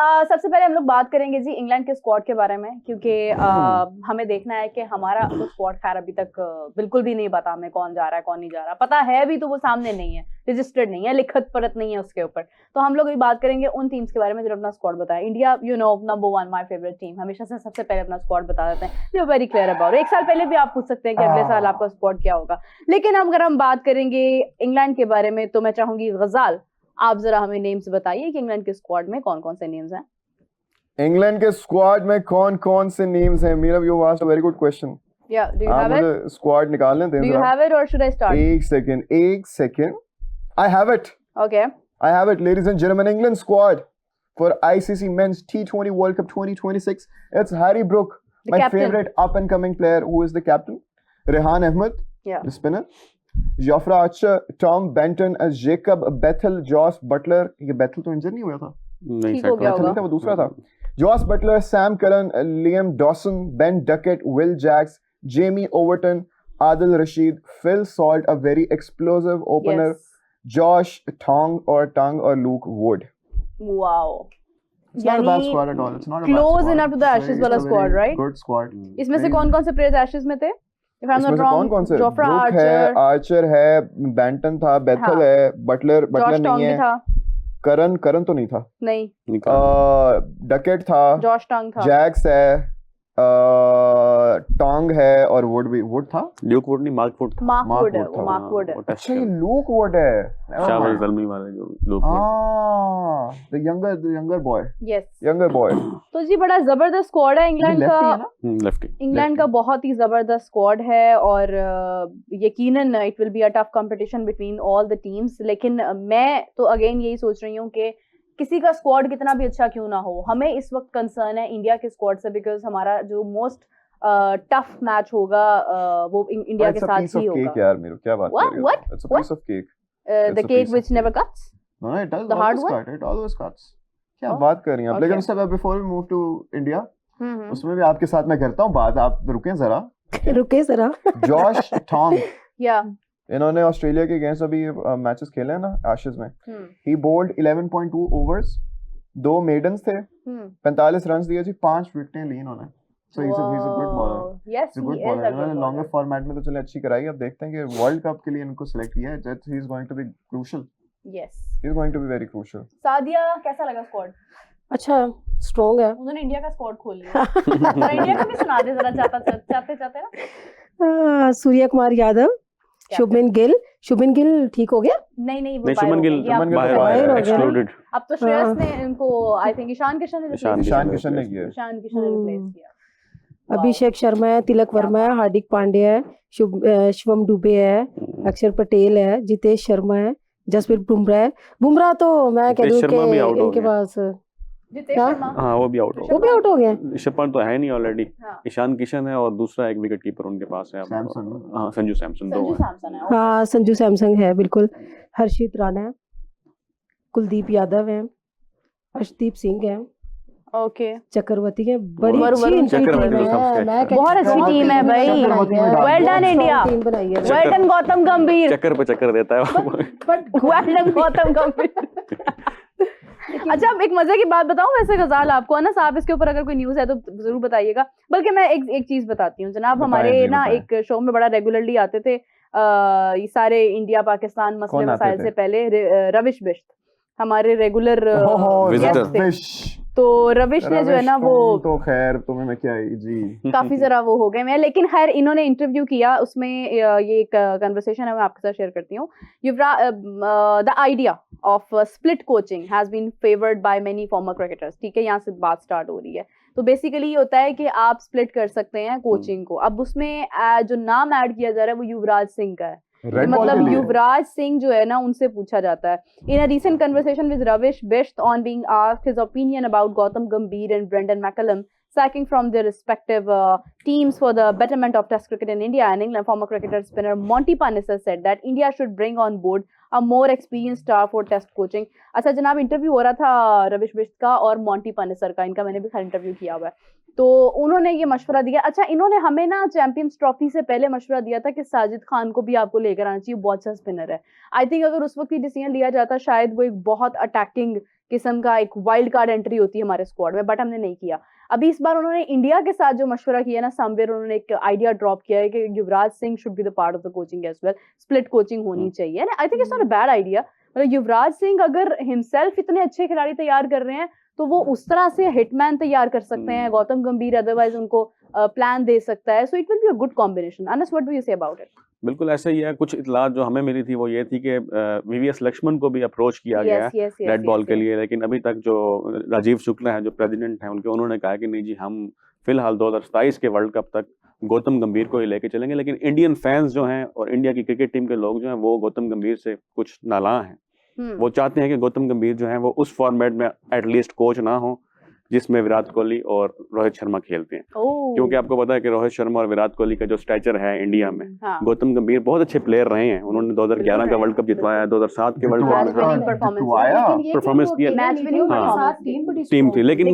सबसे पहले हम लोग बात करेंगे जी इंग्लैंड के स्क्वाड के बारे में, क्योंकि हमें देखना है कि हमारा तो स्क्वाड खैर अभी तक बिल्कुल भी नहीं पता हमें कौन जा रहा है कौन नहीं जा रहा। पता है भी तो वो सामने नहीं है, रजिस्टर्ड नहीं है, लिखत परत नहीं है उसके ऊपर। तो हम लोग अभी बात करेंगे उन टीम्स के बारे में जो अपना स्क्वाड बताया। India number 1 my favourite team, हमेशा से सबसे पहले अपना स्क्वाड बता देते हैं, जो वेरी क्लियर अबाउट। एक साल पहले भी आप पूछ सकते हैं कि अगले साल आपका स्क्वाड क्या होगा, लेकिन अगर हम बात करेंगे इंग्लैंड के बारे में तो मैं चाहूंगी गजाल आप जरा हमें नेम्स बताइए कि इंग्लैंड के स्क्वाड में कौन कौन से नेम्स हैं। इंग्लैंड के स्क्वाड में कौन कौन से नेम्स हैं? Meera, you asked a very good question. Yeah, do you have it? Squad निकालने दें। Do you have it or should I start? एक second. I have it. Okay. I have it, ladies and gentlemen. England squad for ICC Men's T20 World Cup 2026. It's Harry Brook, my favorite up-and-coming player, who is the captain. Rehan Ahmed, the spinner. Jofra Archer, Tom Benton as Jacob Bethel, Josh Butler. ये Bethel तो इंजर नहीं हुआ था? नहीं, Bethel नहीं था, वो दूसरा था। Josh Butler, Sam Curran, Liam Dawson, Ben Duckett, Will Jacks, Jamie Overton, Adil Rashid, Phil Salt, a very explosive opener. Yes. Josh Tong or Luke Wood. Wow. It's not a bad squad at all. It's not a bad close squad. enough to the Ashes वाला squad, right? Good squad. इसमें से कौन-कौन से players Ashes में थे? If I'm not wrong, Jofra Archer है, Benton था, Bethel है, Butler नहीं है, करन तो नहीं था, नहीं, डकेट था, जॉश टंग था, जैक्स है, टोंग है और वुड था। ल्यूक वुड नहीं, मार्क वुड है। अच्छा, ये लूक वुड है, शाबाश ज़ल्मी वाले जो look would, the younger boy. Yes, younger boy. तो जी बड़ा जबरदस्त स्क्वाड है इंग्लैंड का। लेफ्टी इंग्लैंड का बहुत ही जबरदस्त स्क्वाड है और यकीनन it will be a tough competition between all the teams. लेकिन मैं तो अगेन यही सोच रही हूँ कि किसी का स्क्वाड कितना भी अच्छा क्यों ना हो, हमें इस वक्त कंसर्न है इंडिया के स्क्वाड से, बिकॉज हमारा जो मोस्ट टफ मैच होगा वो इंडिया के साथ ही होगा। यार मेरे क्या बात कर रही हो? It's a piece of cake. The cake which never cuts. No, it does. The hard one. It always cuts. क्या बात कर रही हैं आप? लेकिन उससे before we move to India, उसमें भी आपके साथ मैं करता हूँ बात, आप रुकें जरा। जॉश टॉन्ग, इन्होंने ऑस्ट्रेलिया के अगेंस्ट अभी मैचेस खेले हैं ना एशेज में। ही बोल्ड 11.2 ओवर्स, 2 मेडन्स थे, 45 रन दिए जी, 5 विकेटें ली इन्होंने। So he is a good bowler. Yes, he is a good longer format में तो चले अच्छी कराई। अब देखते हैं कि वर्ल्ड कप के लिए इनको सिलेक्ट किया है, that he is going to be crucial. Yes, he is going to be very crucial. Sadia, कैसा लगा स्क्वाड? अच्छा, स्ट्रांग है। उन्होंने इंडिया का स्क्वाड खोल लिया। इंडिया का भी सुना दे जरा, चाहते ना। सूर्य कुमार यादव, शुभमन गिल ठीक हो गया? नहीं, शुभमन गिल बाहर एक्सक्लूडेड। अब तो श्रेयस ने इनको आई थिंक ईशान किशन ने रिप्लेस किया। अभिषेक शर्मा है, तिलक वर्मा है, हार्दिक पांड्या है, शिवम दुबे है, अक्षर पटेल है, जितेश शर्मा है, जसप्रीत बुमराह तो मैं कह दूं कि इनके पास हाँ वो भी आउट हो गया। ऋषभ पंत तो है नहीं ऑलरेडी। ईशान किशन है और दूसरा एक विकेट कीपर उनके पास है, संजू सैमसन। हाँ, संजू सैमसन है बिल्कुल। हर्षित राणा है, कुलदीप यादव है, अर्शदीप सिंह है, ओके, चक्रवर्ती है। बड़ी अच्छी टीम है, बहुत अच्छी टीम है भाई। Well done India, well done Gautam गंभीर। चक्कर पे चक्कर देता है वेल डन गौतम गंभीर। अच्छा, अब एक मजे की बात बताऊं वैसे गजाल आपको, अनस आप इसके ऊपर अगर कोई न्यूज़ है तो जरूर बताइएगा। बल्कि मैं एक चीज बताती हूँ जनाब, हमारे ना एक शो में बड़ा रेगुलरली आते थे ये सारे इंडिया पाकिस्तान मसले मसाइल से पहले रविश बिश्त हमारे रेगुलर गेस्ट थे। तो रविश ने जो है ना वो तो खैर तुम्हें मैं क्या जी काफी जरा वो हो गए मैं, लेकिन खैर इन्होंने इंटरव्यू किया, उसमें ये एक कन्वर्सेशन है मैं आपके साथ शेयर करती हूँ। The idea of split coaching has been favoured by many former cricketers. ठीक है, यहाँ से बात स्टार्ट हो रही है। तो बेसिकली ये होता है कि आप स्प्लिट कर सकते हैं कोचिंग को। अब उसमें जो नाम ऐड किया जा रहा है वो युवराज सिंह का है। मतलब युवराज सिंह जो है ना, उनसे पूछा जाता है। In a recent conversation with Ravish Bisht on being asked his opinion about Gautam Gambhir and Brendan McCullum sacking from their respective teams for the betterment of Test cricket in India and England, former cricketer spinner Monty Panesar said that India should bring on board a more experienced star for Test coaching. अच्छा जनाब, interview हो रहा था रविश बिश्त का और Monty Panesar का, इनका मैंने भी खैर इंटरव्यू किया हुआ है। तो उन्होंने ये मशवरा दिया। अच्छा, इन्होंने हमें ना चैंपियंस ट्रॉफी से पहले मशवरा दिया था कि साजिद खान को भी आपको लेकर आना चाहिए, बहुत अच्छा स्पिनर है। आई थिंक अगर उस वक्त ही डिसीजन लिया जाता शायद वो एक बहुत अटैकिंग किस्म का एक वाइल्ड कार्ड एंट्री होती है हमारे स्क्वाड में, बट हमने नहीं किया। अभी इस बार उन्होंने इंडिया के साथ जो मशवरा किया ना, समवेयर उन्होंने एक आइडिया ड्रॉप किया है कि Yuvraj Singh should be the part of the coaching as well, split coaching होनी चाहिए। I think it's not a bad idea. मतलब युवराज सिंह अगर हिमसेल्फ इतने अच्छे खिलाड़ी तैयार कर रहे हैं तो वो उस तरह से हिटमैन तैयार कर सकते हैं। गौतम गंभीर अदरवाइज उनको प्लान दे सकता है, so it will be a good combination. Anas, what do you say about it? बिल्कुल ऐसा ही है। कुछ इतलात जो हमें मिली थी वो ये थी कि वीवीएस लक्ष्मण को भी अप्रोच किया गया है रेड बॉल के लिए, लेकिन अभी तक जो राजीव शुक्ला है जो प्रेसिडेंट हैं उनके, उन्होंने कहा कि नहीं जी, हम फिलहाल 2027 के वर्ल्ड कप तक गौतम गंभीर को ही लेके चलेंगे। लेकिन इंडियन फैंस जो हैं और इंडिया की क्रिकेट टीम के लोग जो हैं वो गौतम गंभीर से कुछ नालां हैं। वो चाहते हैं कि गौतम गंभीर जो हैं वो उस फॉर्मेट में एटलीस्ट कोच ना हो जिसमें विराट कोहली और रोहित शर्मा खेलते हैं। क्योंकि आपको पता है कि रोहित शर्मा और विराट कोहली का जो स्टैचर है इंडिया में, गौतम गंभीर बहुत अच्छे प्लेयर रहे हैं। उन्होंने 2011 का वर्ल्ड कप जितवाया, 2007 के वर्ल्ड कप में परफॉर्मेंस किया, टीम थी, लेकिन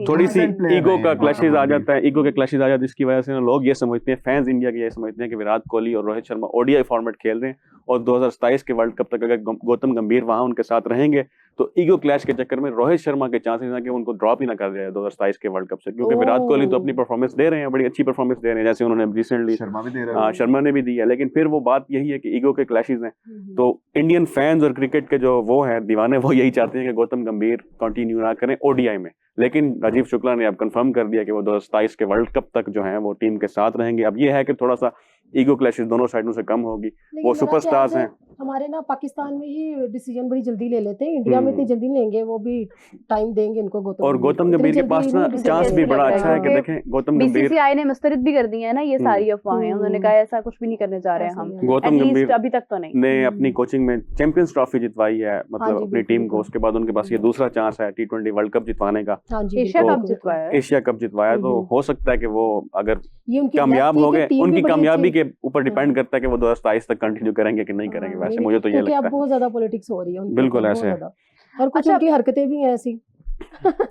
थोड़ी सी ईगो का क्लैशेज आ जाता है। ईगो के क्लैशेज आ जाते हैं, इसकी वजह से लोग ये समझते हैं, फैंस इंडिया के ये समझते हैं कि विराट कोहली और रोहित शर्मा ओडीआई फॉर्मेट खेल रहे हैं और 2027 के वर्ल्ड कप तक अगर गौतम गंभीर वहां उनके साथ रहेंगे तो ईगो क्लैश के चक्कर में रोहित शर्मा के चांसेस हैं कि उनको ड्रॉप ही ना कर दिया 2027 के वर्ल्ड कप से। क्योंकि विराट कोहली तो अपनी परफॉर्मेंस दे रहे हैं, बड़ी अच्छी परफॉर्मेंस दे रहे हैं, जैसे उन्होंने रिसेंटली शर्मा ने भी दी है। लेकिन फिर वो बात यही है कि ईगो के क्लैशेज हैं। तो इंडियन फैंस और क्रिकेट के जो वो हैं दीवाने, वो यही चाहते हैं कि गौतम गंभीर कंटिन्यू ना करें ओडीआई में। लेकिन राजीव शुक्ला ने अब कंफर्म कर दिया कि वो 2027 के वर्ल्ड कप तक जो है वो टीम के साथ रहेंगे। अब ये है कि थोड़ा सा ईगो क्लैशेस दोनों साइडों से कम होगी। वो सुपरस्टार्स हैं। हमारे ना पाकिस्तान में ही डिसीजन बड़ी जल्दी ले लेते हैं, इंडिया में इतनी जल्दी नहीं लेंगे, वो भी टाइम देंगे इनको। गौतम गंभीर के पास ना चांस भी बड़ा अच्छा है कि देखें गौतम गंभीर, बीसीसीआई ने मुस्तरद भी कर दी है ना ये सारी अफवाहें। उन्होंने कहा ऐसा कुछ भी नहीं करने जा रहे हैं हम। गौतम गंभीर अभी तक तो नहीं ने अपनी कोचिंग में चैंपियंस ट्रॉफी जितवाई है, मतलब अपनी टीम को। उसके बाद उनके पास ये दूसरा चांस है T20 वर्ल्ड कप जितवाने का। एशिया कप जितवाया तो हो सकता है कि वो अगर कामयाब हो गए, उनकी कामयाबी के ऊपर डिपेंड करता है कि वो 2027 तक कंटिन्यू करेंगे कि नहीं करेंगे। वैसे मुझे तो ये लगता है बहुत ज्यादा पॉलिटिक्स हो रही है, बिल्कुल ऐसे है। और कुछ उनकी हरकतें भी हैं ऐसी।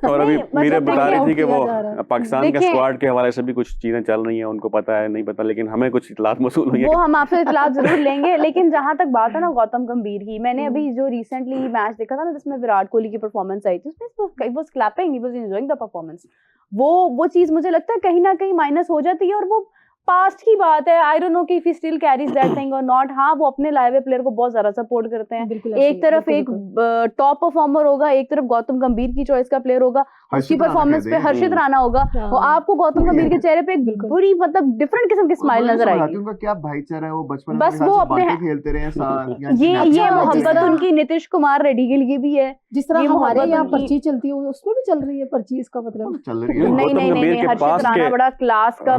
और अभी मेरे बता रही थी कि वो पाकिस्तान के स्क्वाड के हवाले से भी कुछ चीजें चल रही हैं, उनको पता है नहीं पता, लेकिन हमें कुछ इतलात मौसूल हुई है। वो हम आपसे इतलात जरूर लेंगे। लेकिन जहां तक बात है ना गौतम गंभीर की, मैंने अभी जो रिसेंटली मैच देखा था ना जिसमें विराट कोहली की परफॉर्मेंस आई थी, उसमें he was clapping, he was enjoying the performance. वो चीज मुझे लगता है कहीं ना कहीं माइनस हो जाती है, और वो पास्ट की बात है। आई डोंट नो कि if he still carries that thing और नॉट। हाँ, वो अपने लाइव प्लेयर को बहुत ज्यादा सपोर्ट करते हैं। एक तरफ एक टॉप परफॉर्मर होगा, एक तरफ गौतम गंभीर की चॉइस का प्लेयर होगा, उसकी परफॉर्मेंस पे हर्षित राणा होगा, तो आपको गौतम गंभीर के चेहरे पे एक बड़ी मतलब डिफरेंट किस्म की स्माइल नजर आएगी। उनका क्या भाईचारा है, वो बचपन में बस वो अपने खेलते रहे साथ। ये मोहब्बत उनकी नीतीश कुमार रेड्डी के लिए भी है। जिस तरह हमारे यहाँ पर्ची चलती है उसमें भी चल रही है पर्ची, इसका मतलब चल रही है। नहीं, हर्षित राणा बड़ा क्लास का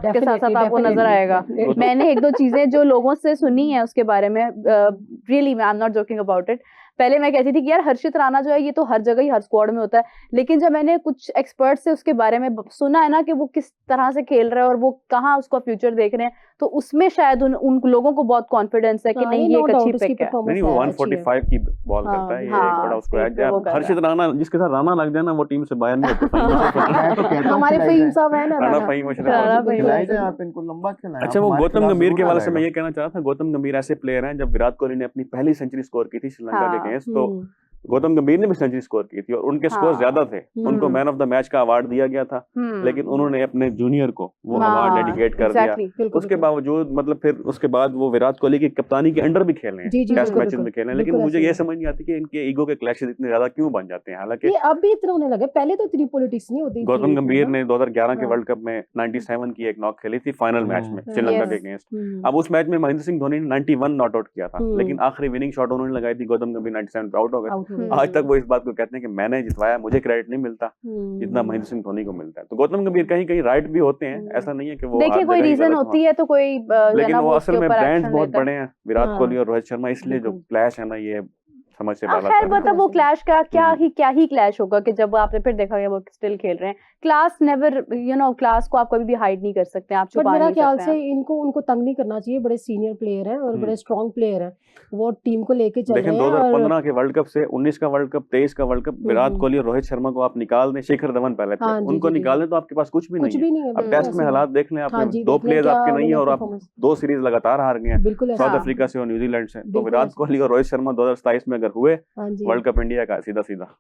के साथ साथ आपको नजर आएगा। मैंने एक दो चीजें जो लोगों से सुनी है उसके बारे में, really I am not joking about it. पहले मैं कहती थी कि यार हर्षित राणा जो है ये तो हर जगह ही हर स्क्वाड में होता है, लेकिन जब मैंने कुछ एक्सपर्ट से उसके बारे में सुना है ना कि वो किस तरह से खेल रहा है और वो कहाँ उसका फ्यूचर देख रहे हैं, तो उसमें शायद उन लोगों को बहुत कॉन्फिडेंस है कि नहीं ये एक अच्छी पिक है। नहीं, वो 145 की बॉल करता है, ये बड़ा उसको हर्षित राणा जिसके साथ राणा लग जाए ना वो टीम से बाहर नहीं होते। हमारे फहीम साहब है ना, अच्छा, वो गौतम गंभीर के वाले से मैं ये कहना चाह रहा था, गौतम गंभीर ऐसे प्लेयर हैं, जब विराट कोहली ने अपनी पहली सेंचुरी स्कोर की थी श्रीलंका के अगेंस्ट, तो गौतम गंभीर ने भी सेंचुरी स्कोर की थी और उनके स्कोर ज्यादा थे। उनको मैन ऑफ द मैच का अवार्ड दिया गया था, लेकिन उन्होंने अपने जूनियर को वो अवार्ड डेडिकेट कर दिया। उसके बावजूद मतलब फिर उसके बाद वो विराट कोहली की कप्तानी के अंडर भी खेल रहे हैं, टेस्ट मैचेस में खेल रहे हैं, लेकिन मुझे ये समझ नहीं आती कि इनके ईगो के क्लैशेस इतने ज्यादा क्यों बन जाते हैं। हालांकि अब भी इतना होने लगे, पहले तो इतनी पॉलिटिक्स नहीं होती। गौतम गंभीर ने 2011 के वर्ल्ड कप में 97 की एक नॉक खेली थी फाइनल मैच में श्रीलंका के अगेंस्ट। अब उस मैच में महेंद्र सिंह धोनी ने 91 नॉट आउट किया था, लेकिन आखिरी विनिंग शॉट उन्होंने लगाई थी, गौतम गंभीर 97 पे आउट हो गए। आज तक वो इस बात को कहते हैं कि मैंने जितवाया, मुझे क्रेडिट नहीं मिलता जितना महेंद्र सिंह धोनी को मिलता है। तो गौतम गंभीर कहीं कहीं राइट भी होते हैं, ऐसा नहीं है कि वो देखिए कोई रीजन होती है तो कोई, लेकिन वो असल में ब्रांड्स बहुत बड़े हैं विराट कोहली और रोहित शर्मा, इसलिए जो क्लैश है ना ये समझ से बाहर। खैर मतलब वो क्लैश का क्या ही क्लैश होगा कि जब आपने फिर देखा गया वो स्टिल खेल रहे हैं। क्लास नेवर क्लास को आप कभी भी हाइड नहीं कर सकते, आप छुपा नहीं सकते। मेरा ख्याल से उनको तंग नहीं करना चाहिए, बड़े सीनियर प्लेयर हैं और बड़े स्ट्रॉन्ग प्लेयर हैं, वो टीम को लेके चल रहे हैं। 2015 के वर्ल्ड कप से 19 का वर्ल्ड कप, 23 का वर्ल्ड कप, विराट कोहली और रोहित शर्मा को आप निकाल दें, शिखर धवन पहले थे, उनको निकाल दें तो आपके पास कुछ भी नहीं है। अब टेस्ट में हालात देख लें, आपके 2 प्लेयर्स आपके नहीं है और आप 2 सीरीज लगातार हार गए हैं, साउथ अफ्रीका से और न्यूजीलैंड से। तो विराट कोहली और रोहित शर्मा 2027 में अगर हुए वर्ल्ड कप इंडिया का सीधा सीधा